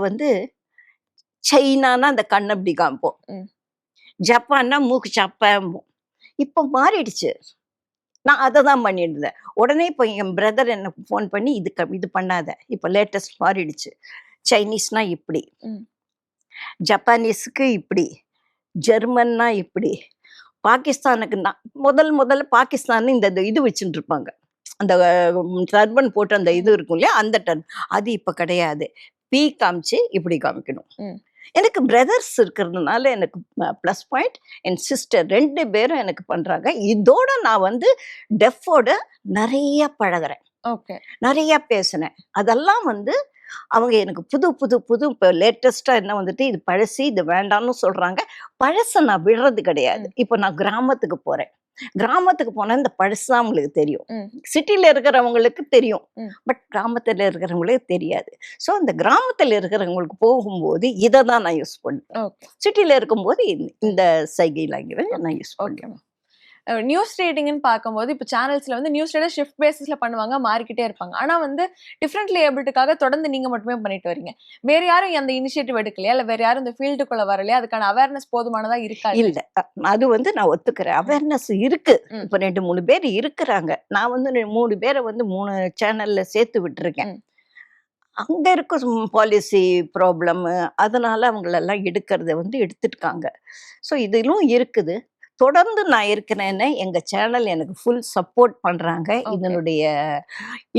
சைனானா அந்த கண் அப்படி காமிப்போம், ஜப்பான்னா மூக்கு சப்பம்போம். இப்போ மாறிடுச்சு. நான் அதை தான் பண்ணிட்டு இருந்தேன். உடனே இப்போ என் பிரதர் எனக்கு ஃபோன் பண்ணி இது பண்ணாத, இப்போ லேட்டஸ்ட் மாறிடுச்சு, சைனீஸ்னா இப்படி, ஜப்பானீஸுக்கு இப்படி, ஜெர்மன்னா இப்படி, பாகிஸ்தானுக்கு நான் முதல்ல பாகிஸ்தான் இந்த இது வச்சுட்டு இருப்பாங்க. அந்த டர்பன் போட்டு அந்த இது இருக்கும் இல்லையா, அந்த அது இப்ப கிடையாது. பீ காமிச்சு இப்படி காமிக்கணும்.
ம்.
எனக்கு பிரதர்ஸ் இருக்கிறதுனால எனக்கு ப்ளஸ் பாயிண்ட். என் சிஸ்டர் 2 பேரும் எனக்கு பண்றாங்க. இதோட நான் வந்து டெஃபோட நிறைய பழகுறேன்,
ஓகே.
நிறைய பேசினேன். அதெல்லாம் வந்து அவங்க எனக்கு புது புது புது இப்போ லேட்டஸ்டா என்ன வந்துட்டு இது பழசு, இது வேண்டாம்னு சொல்றாங்க. பழசை நான் விடுறது கிடையாது. இப்போ நான் கிராமத்துக்கு போறேன். கிராமத்துக்கு போனா இந்த பழசு தான் அவங்களுக்கு தெரியும்.
ம்.
சிட்டில இருக்கிறவங்களுக்கு தெரியும்,
ம்.
பட் கிராமத்துல இருக்கிறவங்களுக்கு தெரியாது. ஸோ அந்த கிராமத்துல இருக்கிறவங்களுக்கு போகும்போது இதை தான் நான் யூஸ் பண்ணுவேன்.
ஓகே.
சிட்டில இருக்கும்போது இந்த சைகை லாங்குவேஜ் நான் யூஸ்
ஓகே.
பண்ணுவேன்.
நியூஸ் ரீடிங்னு பார்க்கும்போது இப்போ சேனல்ஸ்ல வந்து நியூஸ் ரீடர் ஷிஃப்ட் பேசிஸ்ல பண்ணுவாங்க, மாறிக்கிட்டே இருப்பாங்க. ஆனா வந்து டிஃப்ரெண்ட்லி ஏபிள்டுக்காக தொடர்ந்து நீங்க மட்டுமே பண்ணிட்டு வரீங்க. வேற யாரும் அந்த இனிஷியேட்டிவ் எடுக்கலையா, இல்ல வேற யாரும் இந்த ஃபீல்டுக்குள்ள வரலையா? அதுக்கான அவேர்னஸ் போதுமானதா இருக்கா?
இல்ல அது வந்து நான் ஒத்துக்கிறேன், அவேர்னஸ் இருக்கு.
ம்.
இப்போ 2-3 பேர் இருக்கிறாங்க. நான் வந்து 3 பேரை வந்து 3 சேனல்ல சேர்த்து விட்டுருக்கேன்.
ம்.
அங்க இருக்க பாலிசி ப்ராப்ளம், அதனால அவங்களெல்லாம் எடுக்கிறத வந்து எடுத்துருக்காங்க. ஸோ இதிலும் இருக்குது. தொடர்ந்து நான் இருக்கிறேன்னு எங்க சேனல் எனக்கு ஃபுல் சப்போர்ட் பண்றாங்க.
ஓகே.
இதனுடைய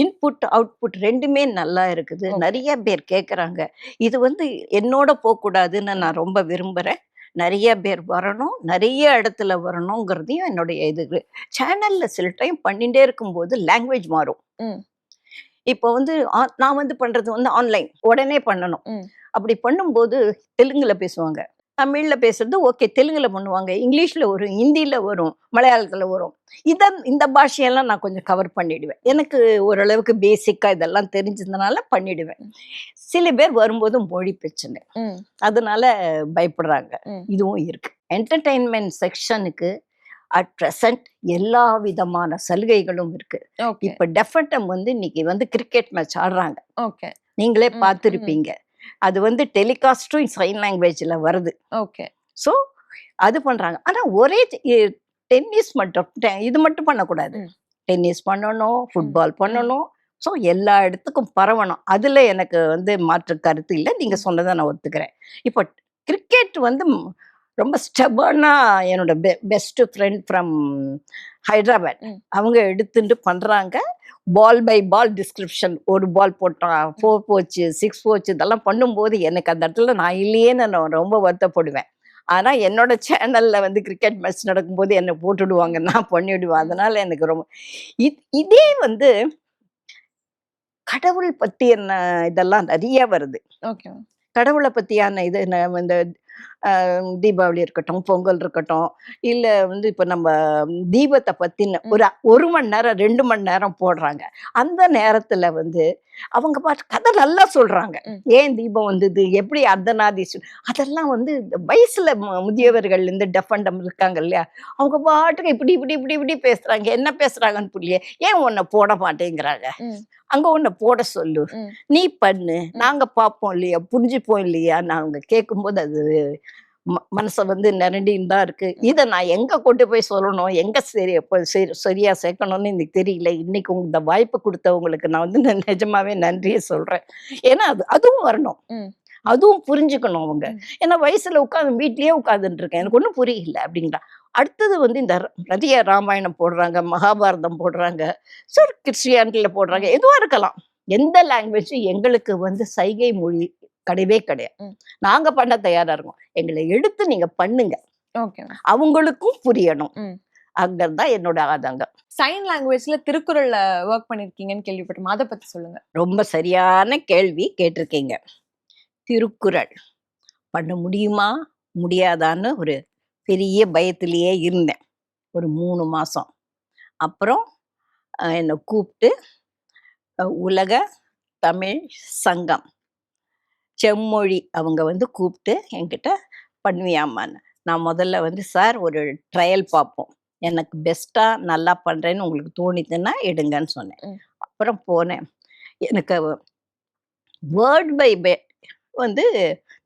இன்புட் அவுட்புட் 2மே நல்லா இருக்குது.
ஓகே.
நிறைய பேர் கேட்குறாங்க. இது வந்து என்னோட போகக்கூடாதுன்னு நான் ரொம்ப விரும்புறேன். நிறைய பேர் வரணும், நிறைய இடத்துல வரணுங்கிறதையும் என்னுடைய இது. சேனல்ல சில டைம் பண்ணிட்டே இருக்கும்போது லாங்குவேஜ் மாறும்.
ம்.
இப்போ வந்து நான் வந்து பண்றது வந்து ஆன்லைன் உடனே பண்ணணும்.
ம்.
அப்படி பண்ணும்போது தெலுங்குல பேசுவாங்க, தமிழ்ல பேசுறது ஓகே, தெலுங்குல பண்ணுவாங்க, இங்கிலீஷ்ல வரும், ஹிந்தியில வரும், மலையாளத்துல வரும். இந்த பாஷையெல்லாம் நான் கொஞ்சம் கவர் பண்ணிடுவேன். எனக்கு ஓரளவுக்கு பேசிக்கா இதெல்லாம் தெரிஞ்சதுனால பண்ணிடுவேன். சில பேர் வரும்போது மொழி பிரச்சனை,
ம்.
அதனால பயப்படுறாங்க.
ம்.
இதுவும் இருக்கு. என்டர்டெயின்மெண்ட் செக்ஷனுக்கு அட் ப்ரெசன்ட் எல்லா விதமான சலுகைகளும் இருக்கு.
ஓகே.
இப்ப டெஃபட்டம் வந்து இன்னைக்கு வந்து கிரிக்கெட் மேட்ச் ஆடுறாங்க,
ஓகே.
நீங்களே
ம். ம்.
பார்த்துருப்பீங்க. அது வந்து டெலிகாஸ்டும் சைன் லாங்குவேஜ்ல வருது.
ஓகே.
ஸோ அது பண்றாங்க. ஆனா ஒரே டென்னிஸ் மட்டும் இது மட்டும் பண்ணக்கூடாது.
ம்.
டென்னிஸ் பண்ணணும்,
ம்.
ஃபுட்பால்
ம்.
பண்ணணும். ஸோ எல்லா இடத்துக்கும் பரவணும். அதுல எனக்கு வந்து மாற்று கருத்து இல்லை. நீங்க
ம்.
சொன்னதை நான் ஒத்துக்கிறேன். இப்போ கிரிக்கெட் வந்து ரொம்ப ஸ்டெபர்னா என்னோட பெஸ்ட் ஃப்ரெண்ட் ஃப்ரம் ஹைதராபாத்,
ம்.
அவங்க எடுத்துட்டு பண்றாங்க. பால் பை பால் டிஸ்கிரிப்ஷன், ஒரு பால் போட்டான், 4 போச்சு, 6 போச்சு, இதெல்லாம் பண்ணும்போது எனக்கு அந்த இடத்துல நான் இல்லையேன்னு நான் ரொம்ப வருத்தப்படுவேன். ஆனா என்னோட சேனல்ல வந்து கிரிக்கெட் மேட்ச் நடக்கும்போது என்னை போட்டுடுவாங்க, நான் பண்ணிவிடுவேன். அதனால எனக்கு ரொம்ப இதே வந்து கடவுள் பத்தியான இதெல்லாம் நிறைய வருது.
ஓகே.
கடவுளை பத்தியான இது இந்த தீபாவளி இருக்கட்டும், பொங்கல் இருக்கட்டும், இல்ல வந்து இப்ப நம்ம தீபத்தை பத்தின
ம்.
ஒரு 1 மணி நேரம் 2 மணி நேரம் போடுறாங்க. அந்த நேரத்துல வந்து அவங்க பாட்டு கதை நல்லா சொல்றாங்க.
ம்.
ஏன் தீபம் வந்தது, எப்படி அர்த்தநாதீஸ்வரர், அதெல்லாம் வந்து இந்த வயசுல முதியவர்கள் இந்த டெஃபண்டம் இருக்காங்க இல்லையா, அவங்க பாட்டுக்கு இப்படி இப்படி இப்படி இப்படி பேசுறாங்க. என்ன பேசுறாங்கன்னு புரியல. ஏன் உன்னை போட மாட்டேங்கிறாங்க,
ம்.
அங்க உன்னை போட சொல்லு,
ம்.
நீ பண்ணு,
ம்.
நாங்க பார்ப்போம் இல்லையா, புரிஞ்சுப்போம் இல்லையா. நான் அவங்க கேட்கும்போது அது மனசை வந்து நிரண்டின்னு தான் இருக்கு. இதை நான் எங்க கொண்டு போய் சொல்லணும், எங்க சரியா சேர்க்கணும்னு எனக்கு தெரியல. இன்னைக்கு இந்த வாய்ப்பு கொடுத்தவங்களுக்கு நான் வந்து நிஜமாவே நன்றியை சொல்றேன். ஏன்னா அதுவும் வரணும்,
ம்.
அதுவும் புரிஞ்சுக்கணும் அவங்க.
ம்.
ஏன்னா வயசுல உட்காந்து வீட்லயே உட்காந்துட்டு இருக்கேன், எனக்கு ஒன்றும் புரியல அப்படிங்களா. அடுத்தது வந்து இந்த நிறைய ராமாயணம் போடுறாங்க, மகாபாரதம் போடுறாங்க, ஸோ கிறிஸ்டியானிட்டியில போடுறாங்க, எதுவா இருக்கலாம். எந்த லாங்குவேஜும் எங்களுக்கு வந்து சைகை மொழி கிடையவே கிடையாது.
ம்.
நாங்க பண்ண தயாரா இருக்கோம். எங்களை எடுத்து நீங்க பண்ணுங்க,
ஓகே.
அவங்களுக்கும் புரியணும்.
ம்.
அங்கதான் என்னோட ஆதங்கம்.
சைன் லாங்குவேஜ்ல திருக்குறள்ல ஒர்க் பண்ணிருக்கீங்கன்னு கேள்விப்பட்டோம், அதை பத்தி சொல்லுங்க.
ரொம்ப சரியான கேள்வி கேட்டிருக்கீங்க. திருக்குறள் பண்ண முடியுமா முடியாதான்னு ஒரு பெரிய பயத்திலேயே இருந்தேன் ஒரு 3 மாசம். அப்புறம் என்னை கூப்பிட்டு உலக தமிழ் சங்கம் செம்மொழி அவங்க வந்து கூப்பிட்டு என்கிட்ட பண்ணுவியாமான்னு. நான் முதல்ல வந்து சார் ஒரு ட்ரையல் பார்ப்போம், எனக்கு பெஸ்ட்டா நல்லா பண்றேன்னு உங்களுக்கு தோணிதுன்னா எடுங்கன்னு சொன்னேன்.
ம்.
அப்புறம் போனேன். எனக்கு வேர்ட் பை வந்து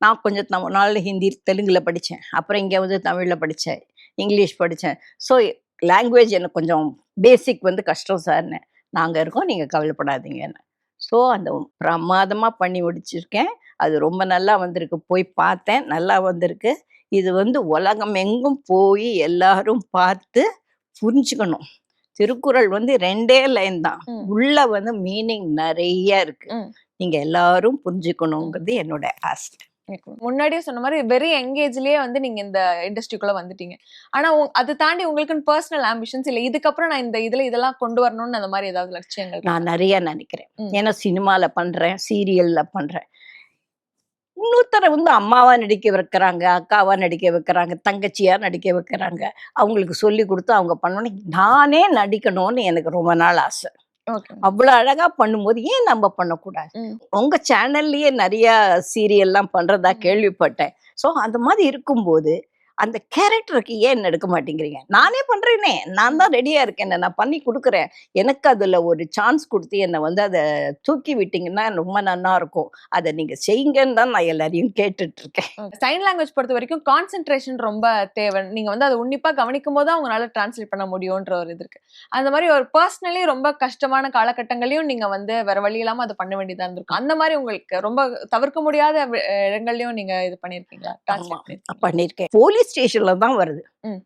நான் கொஞ்சம் நாள் ஹிந்தி தெலுங்குல படித்தேன், அப்புறம் இங்கே வந்து தமிழில் படித்தேன், இங்கிலீஷ் படித்தேன். ஸோ லாங்குவேஜ் எனக்கு கொஞ்சம் பேசிக் வந்து கஷ்டம் சார்னு. நாங்கள் இருக்கோம், நீங்கள் கவலைப்படாதீங்கன்னு. ஸோ அந்த பிரமாதமாக பண்ணி முடிச்சிருக்கேன். அது ரொம்ப நல்லா வந்திருக்கு. போய் பார்த்தேன், நல்லா வந்திருக்கு. இது வந்து உலகம் எங்கும் போய் எல்லாரும் பார்த்து புரிஞ்சுக்கணும். திருக்குறள் வந்து 2 லைன் தான்.
ம்.
உள்ள வந்து மீனிங் நெறைய இருக்கு.
ம்.
நீங்க எல்லாரும் புரிஞ்சுக்கணுங்கிறது என்னோட ஆசை.
முன்னாடியே சொன்ன மாதிரி வெரி எங்கேஜ்லயே வந்து நீங்க இந்த இண்டஸ்ட்ரிக்குள்ள வந்துட்டீங்க. ஆனா அது தாண்டி உங்களுக்குன்னு பர்சனல் ஆம்பிஷன்ஸ் இல்ல இதுக்கப்புறம் நான் இந்த இதுல இதெல்லாம் கொண்டு வரணும்னு அந்த மாதிரி ஏதாவது லட்சியங்கள் இருக்கா?
நான் நெறைய நினைக்கிறேன்.
ம்.
ஏன்னா சினிமால பண்றேன், சீரியல்ல பண்றேன். இன்னொருத்தரை வந்து அம்மாவா நடிக்க வைக்கிறாங்க, அக்காவா நடிக்க வைக்கிறாங்க, தங்கச்சியா நடிக்க வைக்கிறாங்க. அவங்களுக்கு சொல்லிக் குடுத்து அவங்க பண்ணணும். நானே நடிக்கணும்னு எனக்கு ரொம்ப நாள் ஆசை.
ஓகே.
அவ்வளோ அழகா பண்ணும்போது ஏன் நம்ம பண்ணக்கூடாது?
ம்.
உங்க சேனல்லயே நெறைய சீரியல்லாம் பண்றதா
ம்.
கேள்விப்பட்டேன். ஸோ அந்த மாதிரி இருக்கும்போது, அந்த கேரக்டருக்கு ஏன் என்ன எடுக்க மாட்டேங்கிறீங்க? நானே பண்றேனே! நான் தான் ரெடியா இருக்கேனே! நான் பண்ணி குடுக்குறேன். எனக்கு அதுல ஒரு சான்ஸ் குடுத்து என்ன வந்து அத தூக்கி விட்டீங்கன்னா ரொம்ப நன்னா இருக்கும். அத நீங்க செய்யுங்கன்னு தான் நான் எல்லாரையும் கேட்டுட்டு இருக்கேன்.
சைன் லாங்குவேஜ் பொறுத்த வரைக்கும் கான்சென்ட்ரேஷன் ரொம்ப தேவை. நீங்க வந்து அதை உன்னிப்பா கவனிக்கும் போது அவங்களால டிரான்ஸ்லேட் பண்ண முடியும்ன்ற ஒரு இது இருக்கு. அந்த மாதிரி ஒரு பர்சனலி ரொம்ப கஷ்டமான காலகட்டங்களையும் நீங்க வந்து வேற வழி இல்லாம அதை பண்ண வேண்டியதா இருந்திருக்கும். அந்த மாதிரி உங்களுக்கு ரொம்ப தவிர்க்க முடியாத இடங்கள்லயும் நீங்க இது பண்ணிருக்கீங்களா?
ஆமா. பண்ணியிருக்கேன். போலீஸ் ஸ்டேஷன்ல தான் வருது.
ம்.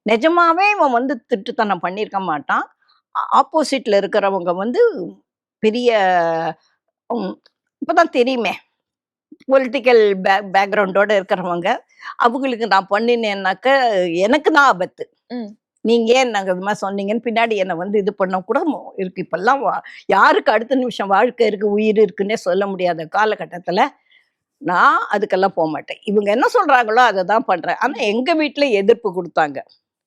நிஜமாவே இவன் வந்து திருட்டுத்தனம் பண்ணியிருக்க மாட்டான். ஆப்போசிட்ல இருக்கிறவங்க வந்து பெரிய இப்பதான் தெரியுமே. பொலிட்டிக்கல் பேக்ரவுண்டோட இருக்கிறவங்க. அவங்களுக்கு நான் பண்ணினேன்னாக்க எனக்கு தான் ஆபத்து.
ம்.
நீங்க ஏன் நாங்க இது மாதிரி சொன்னீங்கன்னு பின்னாடி என்ன வந்து இது பண்ண கூட இருக்கு. இப்பெல்லாம் யாருக்கு அடுத்த நிமிஷம் வாழ்க்கை இருக்கு, உயிர் இருக்குன்னே சொல்ல முடியாத காலகட்டத்துல நான் அதுக்கெல்லாம் போமாட்டேன். இவங்க என்ன சொல்றாங்களோ அதை தான் பண்றேன். ஆனா எங்க வீட்ல எதிர்ப்பு குடுத்தாங்க.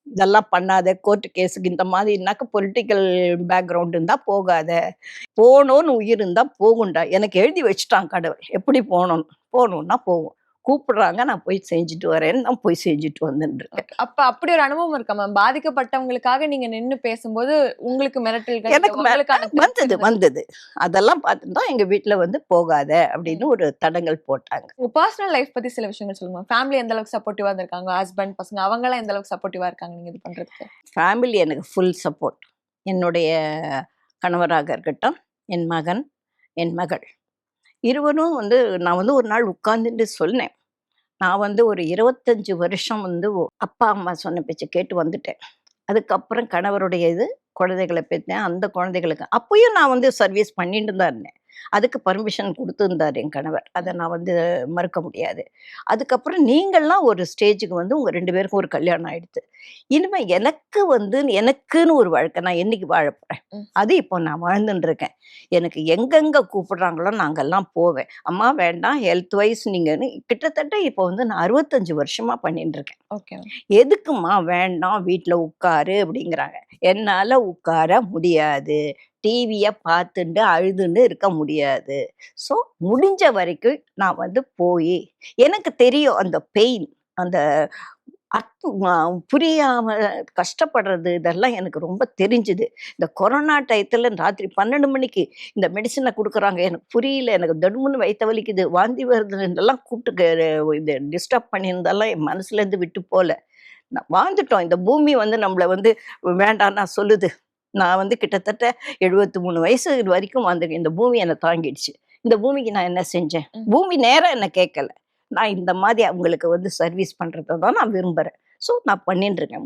இதெல்லாம் பண்ணாத, கோர்ட் கேஸுக்கு இந்த மாதிரினாக்க பொலிட்டிக்கல் பேக்ரவுண்ட் இருந்தா போகாத. போணும்னு உயிர் இருந்தா போகும்டா. எனக்கு எழுதி வச்சுட்டான் கடவுள். எப்படி போணும்னு. போணும்னா போவோம். கூப்பிடுறாங்க நான் போய் செஞ்சுட்டு வரேன்னு நான் போய் செஞ்சுட்டு வந்துட்டுருக்கேன்.
அப்ப அப்படி ஒரு அனுபவம் இருக்கா மேம்? பாதிக்கப்பட்டவங்களுக்காக நீங்க நின்னு பேசும்போது உங்களுக்கு மிரட்டல்கள்
எனக்கு வந்தது. அதெல்லாம் பார்த்துட்டு தான் எங்க வீட்ல வந்து போகாத அப்படின்னு ஒரு தடங்கல் போட்டாங்க.
உங்க பர்சனல் லைஃப் பத்தி சில விஷயங்கள் சொல்லுங்க. ஃபேமிலி எந்த அளவுக்கு சப்போர்ட்டிவா இருக்காங்க? ஹஸ்பண்ட், பசங்க அவங்க எல்லாம் எந்த அளவுக்கு சப்போர்ட்டிவா இருக்காங்க நீங்க இது பண்றதுக்கு?
ஃபேமிலி எனக்கு ஃபுல் சப்போர்ட். என்னுடைய கணவராக இருக்கட்டும், என் மகன், என் மகள். இருவரும் வந்து நான் வந்து ஒரு நாள் உட்கார்ந்துட்டு சொன்னேன். நான் வந்து ஒரு 25 வருஷம் வந்து அப்பா, அம்மா சொன்ன பேச்ச கேட்டு வந்துட்டேன். அதுக்கப்புறம் கணவருடைய இது குழந்தைகள பெத்தேன். அந்த குழந்தைகளுக்கு அப்பயும் நான் வந்து சர்வீஸ் பண்ணிட்டு தான் இருந்தேன். அதுக்கு பர்மிஷன் குடுத்திருந்தாரு என் கணவர். அத நான் வந்து மறுக்க முடியாது. அதுக்கப்புறம் நீங்கள்லாம் ஒரு ஸ்டேஜுக்கு வந்து உங்க 2 பேருக்கும் ஒரு கல்யாணம் ஆயிடுத்து. இனிமே எனக்கு வந்து எனக்குன்னு ஒரு வாழ்க்கை நான் என்னைக்கு வாழப் போறேன்?
ம்.
அது இப்போ நான் வாழ்ந்துட்டு இருக்கேன். எனக்கு எங்கெங்க கூப்பிடுறாங்களோ நான் அங்கெல்லாம் போவேன். அம்மா வேண்டாம் ஹெல்த் வைஸ் நீங்கன்னு கிட்டத்தட்ட இப்போ வந்து நான் 65 வருஷமா பண்ணிட்டு இருக்கேன்.
ஓகே.
எதுக்கும்மா வேண்டாம் வீட்ல உட்காரு அப்படிங்கிறாங்க. என்னால உட்கார முடியாது. டிவிய பார்த்துண்டு அழுதுண்டு இருக்க முடியாது. ஸோ முடிஞ்ச வரைக்கும் நான் வந்து போயி எனக்கு தெரியும் அந்த பெயின், அந்த புரியாம கஷ்டப்படுறது இதெல்லாம் எனக்கு ரொம்ப தெரிஞ்சுது. இந்த கொரோனா டயத்துல ராத்திரி 12 மணிக்கு இந்த மெடிசின குடுக்குறாங்க. எனக்கு புரியல. எனக்கு தடுமுன்னு வயித்த வலிக்குது, வாந்தி வருதுன்னெல்லாம் கூப்பிட்டு இது டிஸ்டர்ப் பண்ணியிருந்தெல்லாம் என் மனசுலேருந்து விட்டு போல. வாழ்ந்துட்டோம். இந்த பூமி வந்து நம்மள வந்து வேண்டான்னா சொல்லுது. நான் வந்து கிட்டத்தட்ட 73 வயசு வரைக்கும் வாழ்ந்திருக்கேன். இந்த பூமி என்ன தாங்கிடுச்சு. இந்த பூமிக்கு நான் என்ன செஞ்சேன்?
ம்.
பூமி நேரா என்ன கேட்கல. நான் இந்த மாதிரி அவங்களுக்கு வந்து சர்வீஸ் பண்றத தான் நான் விரும்புறேன். ஸோ நான் பண்ணிட்டு இருக்கேன்.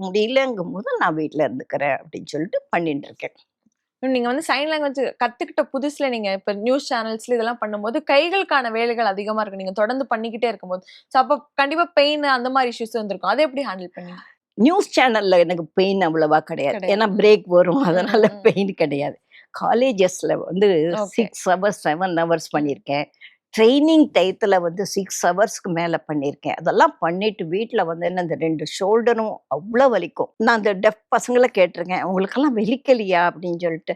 முடியலங்கும்போது நான் வீட்ல இருந்துக்கிறேன் அப்படின்னு சொல்லிட்டு பண்ணிட்டு இருக்கேன்.
நீங்க வந்து சைன் லாங்குவேஜ் கத்துக்கிட்ட புதுசுல நீங்க இப்ப நியூஸ் சேனல்ஸ்ல இதெல்லாம் பண்ணும்போது கைகளுக்கான வேலைகள் அதிகமா இருக்கு. நீங்க தொடர்ந்து பண்ணிக்கிட்டே இருக்கும்போது. சோ அப்ப கண்டிப்பா பெயின் அந்த மாதிரி இஷ்யூஸ் வந்திருக்கும். அதை எப்படி ஹேண்டில் பண்ணீங்க?
நியூஸ் சேனல்ல எனக்கு பெயின் அவ்வளவா கிடையாது.
கிடையாது.
ஏன்னா பிரேக் வரும். அதனால
ம்.
பெயின் கிடையாது. காலேஜஸ்ல வந்து
ஓகே.
6 ஹவர்ஸ் 7 ஹவர்ஸ் பண்ணியிருக்கேன். ட்ரெய்னிங் டயத்துல வந்து 6 ஹவர்ஸ்க்கு மேல பண்ணியிருக்கேன். அதெல்லாம் பண்ணிட்டு வீட்ல வந்து என்ன இந்த 2 ஷோல்டரும் அவ்ளோ வலிக்கும். நான் அந்த டெஃப் பசங்கள கேட்டிருக்கேன். "உங்களுக்கெல்லாம் வலிக்கலையா?" அப்படின்னு சொல்லிட்டு.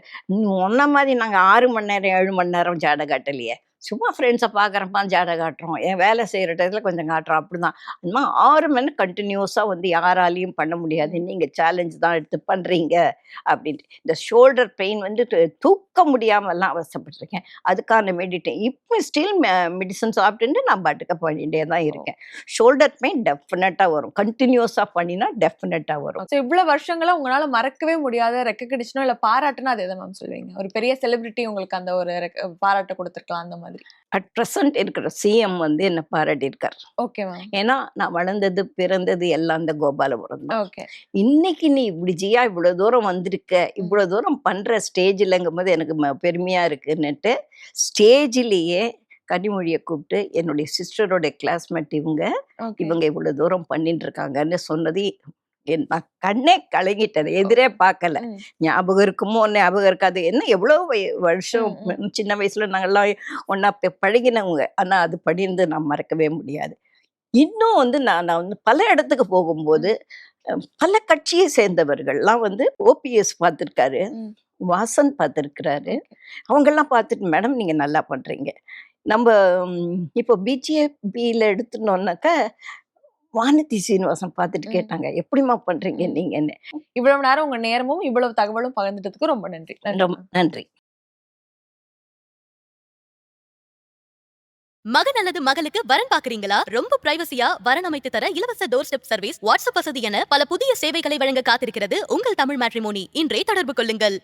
"முன்ன மாதிரி நாங்க 6 மணி நேரம் 7 மணி நேரம் ஜாடை காட்டலையே. சும்மா ஃப்ரெண்ட்ஸ பார்க்குறப்ப ஜாடை காட்டுறோம். என் வேலை செய்ற டயத்துல கொஞ்சம் காட்டுறோம். அப்படிதான். அதுமா 6 மணி கன்டினியூஸா வந்து யாராலயும் பண்ண முடியாது. நீங்க சேலஞ்ச் தான் எடுத்து பண்றீங்க." அப்படின்ட்டு. இந்த ஷோல்டர் பெயின் வந்து தூக்க முடியாமலாம் அவஸ்தைப்பட்டுருக்கேன். அதுக்கான இப்போ ஸ்டில் மெடிசன் சாப்பிட்டுட்டு நான் பாட்டுக்கு பண்ணிட்டே தான் இருக்கேன். ஷோல்டர் பெயின் டெஃபினட்டா வரும். கன்டினியூஸா பண்ணினா டெஃபினட்டா வரும்.
சோ இவ்வளவு வருஷங்களா உங்களால மறக்கவே முடியாத ரெக்கக்னிஷனோ இல்ல பாராட்டுனா அது எதை மேம் சொல்லுவீங்க? ஒரு பெரிய செலிபிரிட்டி உங்களுக்கு அந்த ஒரு பாராட்ட கொடுத்திருக்கலாம் அந்த மாதிரி. மாதிரி?
அட் ப்ரெசன்ட் இருக்கிற சிஎம் வந்து என்ன பாராட்டியிருக்கார்.
Okay ma'am.
ஏன்னா நான் வளர்ந்தது பிறந்தது எல்லாம் அந்த கோபாலபுரம் தான்.
ஓகே.
இன்னைக்கு நீ இப்படி ஜியா இவ்வளோ தூரம் வந்திருக்க, இவ்வளோ தூரம் பண்ற ஸ்டேஜில்ங்கும் போது எனக்கு பெருமையா இருக்குன்னுட்டு ஸ்டேஜிலேயே கனிமொழியை கூப்பிட்டு என்னுடைய சிஸ்டரோட கிளாஸ்மேட்
ஓகே.
இவங்க இவ்வளோ தூரம் பண்ணிட்டு இருக்காங்கன்னு சொன்னது நான் கண்ணே கலங்கிட்டேன். எதிரே பார்க்கல.
ம்.
ஞாபகம் இருக்குமோ ஞாபகம் இருக்காது. என்ன எவ்வளோ வருஷம் சின்ன வயசுல நாங்கெல்லாம் ஒன்றா பழகினவங்க. ஆனால் அது படிந்து நான் மறக்கவே முடியாது. இன்னும் வந்து நான் வந்து பல இடத்துக்கு போகும்போது பல கட்சியை சேர்ந்தவர்கள்லாம் வந்து ஓபிஎஸ் பார்த்துருக்காரு,
ம்.
வாசன் பார்த்துருக்கிறாரு. அவங்கெல்லாம் பார்த்துட்டு மேடம் நீங்கள் நல்லா பண்ணுறீங்க. நம்ம இப்போ பிஜேபியில் எடுத்துனோம்னாக்கா வானதி சீனிவாசன் பார்த்துட்டு
ம்.
கேட்டாங்க எப்படிம்மா பண்றீங்க
ம்.
நீங்கன்னு.
இவ்வளவு நேரம் உங்க நேரமும் இவ்வளவு தகவலும் பகிர்ந்துட்டதுக்கு ரொம்ப நன்றி. நன்றி
ரொம்ப
மேம்.
நன்றி.
மகன் அல்லது மகளுக்கு வரன் பாக்குறீங்களா? ரொம்ப பிரைவசியா வரன் அமைத்து தர இலவச டோர் ஸ்டெப் சர்வீஸ், வாட்ஸ்அப் வசதி என பல புதிய சேவைகளை வழங்க காத்திருக்கிறது உங்கள் தமிழ் மேட்ரிமோனி. இன்றே தொடர்பு கொள்ளுங்கள்.